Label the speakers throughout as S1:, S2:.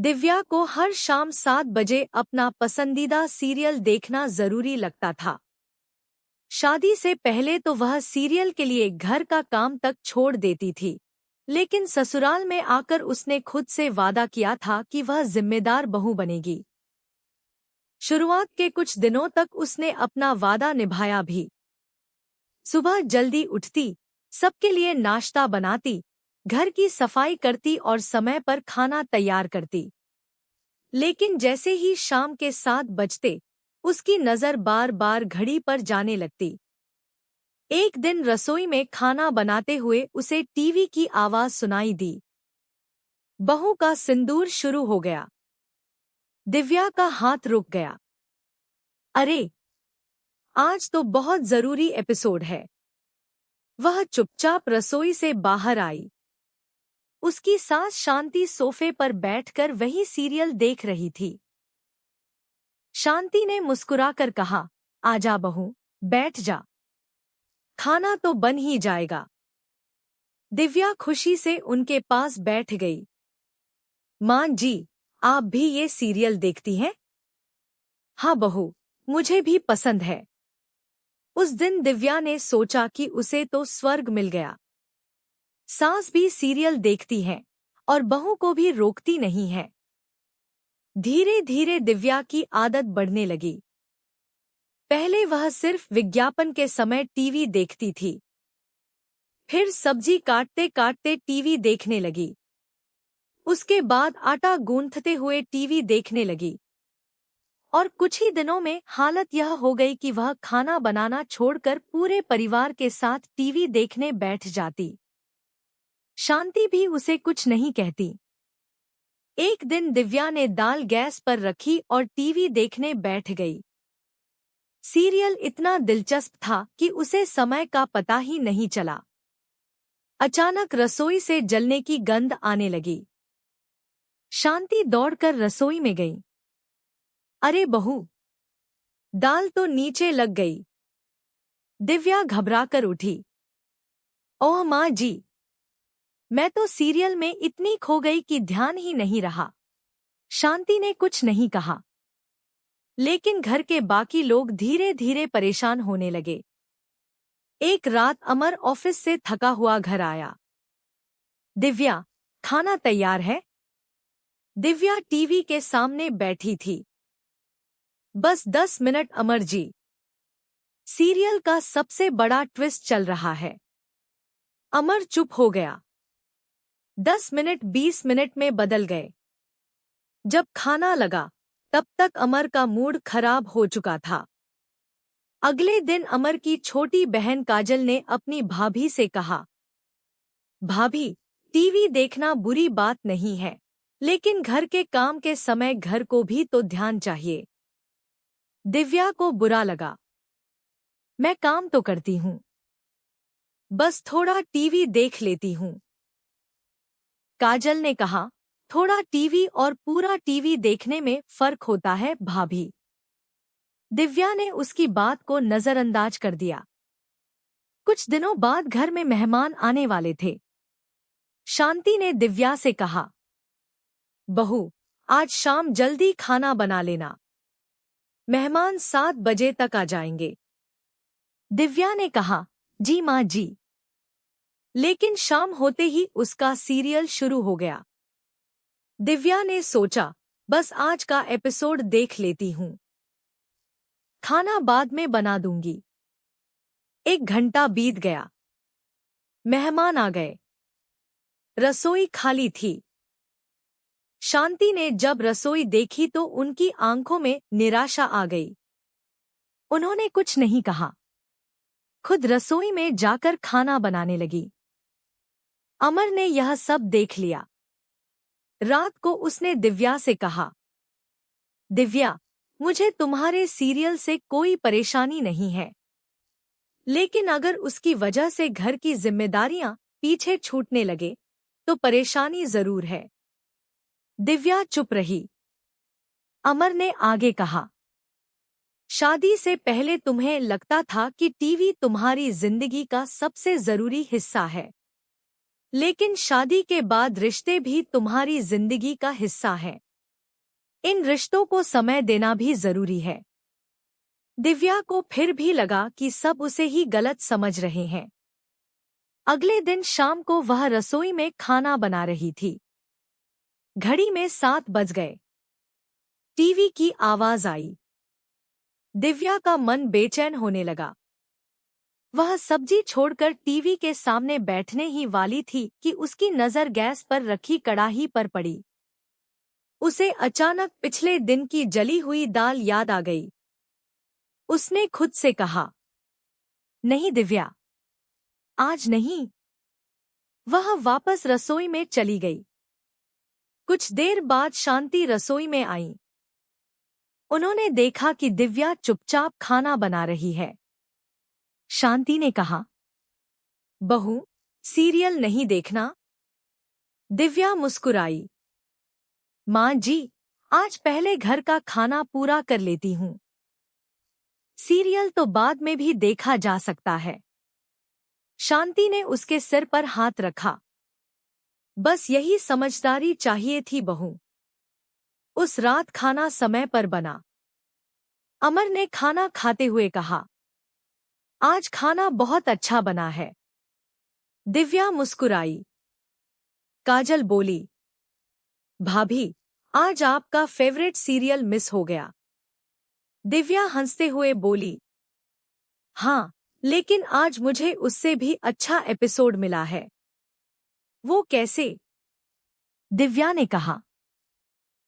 S1: दिव्या को हर शाम 7 बजे अपना पसंदीदा सीरियल देखना जरूरी लगता था। शादी से पहले तो वह सीरियल के लिए घर का काम तक छोड़ देती थी, लेकिन ससुराल में आकर उसने खुद से वादा किया था कि वह जिम्मेदार बहू बनेगी। शुरुआत के कुछ दिनों तक उसने अपना वादा निभाया भी। सुबह जल्दी उठती, सबके लिए नाश्ता बनाती, घर की सफाई करती और समय पर खाना तैयार करती। लेकिन जैसे ही शाम के 7 बजते, उसकी नजर बार बार घड़ी पर जाने लगती। एक दिन रसोई में खाना बनाते हुए उसे टीवी की आवाज सुनाई दी। बहू का सिंदूर शुरू हो गया। दिव्या का हाथ रुक गया। अरे, आज तो बहुत जरूरी एपिसोड है। वह चुपचाप रसोई से बाहर आई। उसकी सास शांति सोफे पर बैठकर वही सीरियल देख रही थी। शांति ने मुस्कुराकर कहा, आजा बहू, बैठ जा। खाना तो बन ही जाएगा। दिव्या खुशी से उनके पास बैठ गई। माँ जी, आप भी ये सीरियल देखती हैं? हाँ बहू, मुझे भी पसंद है। उस दिन दिव्या ने सोचा कि उसे तो स्वर्ग मिल गया। सास भी सीरियल देखती है और बहू को भी रोकती नहीं है। धीरे धीरे दिव्या की आदत बढ़ने लगी। पहले वह सिर्फ विज्ञापन के समय टीवी देखती थी। फिर सब्जी काटते काटते टीवी देखने लगी। उसके बाद आटा गूंथते हुए टीवी देखने लगी। और कुछ ही दिनों में हालत यह हो गई कि वह खाना बनाना छोड़कर पूरे परिवार के साथ टीवी देखने बैठ जाती। शांति भी उसे कुछ नहीं कहती। एक दिन दिव्या ने दाल गैस पर रखी और टीवी देखने बैठ गई। सीरियल इतना दिलचस्प था कि उसे समय का पता ही नहीं चला। अचानक रसोई से जलने की गंध आने लगी। शांति दौड़कर रसोई में गई। अरे बहू, दाल तो नीचे लग गई। दिव्या घबराकर उठी। ओह माँ जी, मैं तो सीरियल में इतनी खो गई कि ध्यान ही नहीं रहा। शांति ने कुछ नहीं कहा, लेकिन घर के बाकी लोग धीरे धीरे परेशान होने लगे। एक रात अमर ऑफिस से थका हुआ घर आया। दिव्या, खाना तैयार है? दिव्या टीवी के सामने बैठी थी। बस 10 मिनट अमर जी। सीरियल का सबसे बड़ा ट्विस्ट चल रहा है। अमर चुप हो गया। 10 मिनट 20 मिनट में बदल गए। जब खाना लगा, तब तक अमर का मूड खराब हो चुका था। अगले दिन अमर की छोटी बहन काजल ने अपनी भाभी से कहा, भाभी, टीवी देखना बुरी बात नहीं है, लेकिन घर के काम के समय घर को भी तो ध्यान चाहिए। दिव्या को बुरा लगा। मैं काम तो करती हूँ, बस थोड़ा टीवी देख लेती हूँ। काजल ने कहा, थोड़ा टीवी और पूरा टीवी देखने में फर्क होता है भाभी। दिव्या ने उसकी बात को नजरअंदाज कर दिया। कुछ दिनों बाद घर में मेहमान आने वाले थे। शांति ने दिव्या से कहा, बहू, आज शाम जल्दी खाना बना लेना। मेहमान 7 बजे तक आ जाएंगे। दिव्या ने कहा, जी माँ जी। लेकिन शाम होते ही उसका सीरियल शुरू हो गया। दिव्या ने सोचा, बस आज का एपिसोड देख लेती हूँ, खाना बाद में बना दूंगी। 1 घंटा बीत गया। मेहमान आ गए। रसोई खाली थी। शांति ने जब रसोई देखी तो उनकी आंखों में निराशा आ गई। उन्होंने कुछ नहीं कहा, खुद रसोई में जाकर खाना बनाने लगी। अमर ने यह सब देख लिया। रात को उसने दिव्या से कहा, दिव्या, मुझे तुम्हारे सीरियल से कोई परेशानी नहीं है, लेकिन अगर उसकी वजह से घर की जिम्मेदारियां पीछे छूटने लगे तो परेशानी जरूर है। दिव्या चुप रही। अमर ने आगे कहा, शादी से पहले तुम्हें लगता था कि टीवी तुम्हारी जिंदगी का सबसे जरूरी हिस्सा है, लेकिन शादी के बाद रिश्ते भी तुम्हारी जिंदगी का हिस्सा है। इन रिश्तों को समय देना भी जरूरी है। दिव्या को फिर भी लगा कि सब उसे ही गलत समझ रहे हैं। अगले दिन शाम को वह रसोई में खाना बना रही थी। घड़ी में 7 बज गए। टीवी की आवाज आई। दिव्या का मन बेचैन होने लगा। वह सब्जी छोड़कर टीवी के सामने बैठने ही वाली थी कि उसकी नजर गैस पर रखी कड़ाही पर पड़ी। उसे अचानक पिछले दिन की जली हुई दाल याद आ गई। उसने खुद से कहा, नहीं दिव्या, आज नहीं। वह वापस रसोई में चली गई। कुछ देर बाद शांति रसोई में आई। उन्होंने देखा कि दिव्या चुपचाप खाना बना रही है। शांति ने कहा, बहू, सीरियल नहीं देखना? दिव्या मुस्कुराई। माँ जी, आज पहले घर का खाना पूरा कर लेती हूँ। सीरियल तो बाद में भी देखा जा सकता है। शांति ने उसके सिर पर हाथ रखा। बस यही समझदारी चाहिए थी बहू। उस रात खाना समय पर बना। अमर ने खाना खाते हुए कहा, आज खाना बहुत अच्छा बना है। दिव्या मुस्कुराई। काजल बोली, भाभी, आज आपका फेवरेट सीरियल मिस हो गया। दिव्या हंसते हुए बोली, हाँ, लेकिन आज मुझे उससे भी अच्छा एपिसोड मिला है। वो कैसे? दिव्या ने कहा,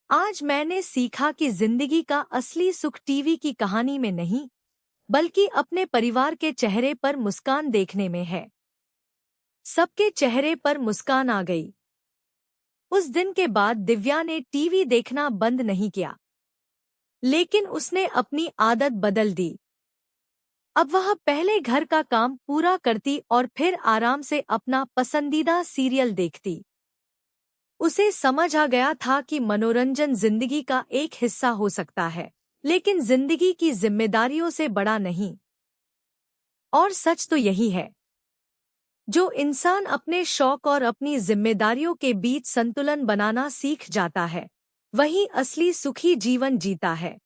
S1: आज मैंने सीखा कि जिंदगी का असली सुख टीवी की कहानी में नहीं, बल्कि अपने परिवार के चेहरे पर मुस्कान देखने में है। सबके चेहरे पर मुस्कान आ गई। उस दिन के बाद दिव्या ने टीवी देखना बंद नहीं किया, लेकिन उसने अपनी आदत बदल दी। अब वह पहले घर का काम पूरा करती और फिर आराम से अपना पसंदीदा सीरियल देखती। उसे समझ आ गया था कि मनोरंजन जिंदगी का एक हिस्सा हो सकता है, लेकिन जिंदगी की जिम्मेदारियों से बड़ा नहीं। और सच तो यही है, जो इंसान अपने शौक और अपनी जिम्मेदारियों के बीच संतुलन बनाना सीख जाता है, वही असली सुखी जीवन जीता है।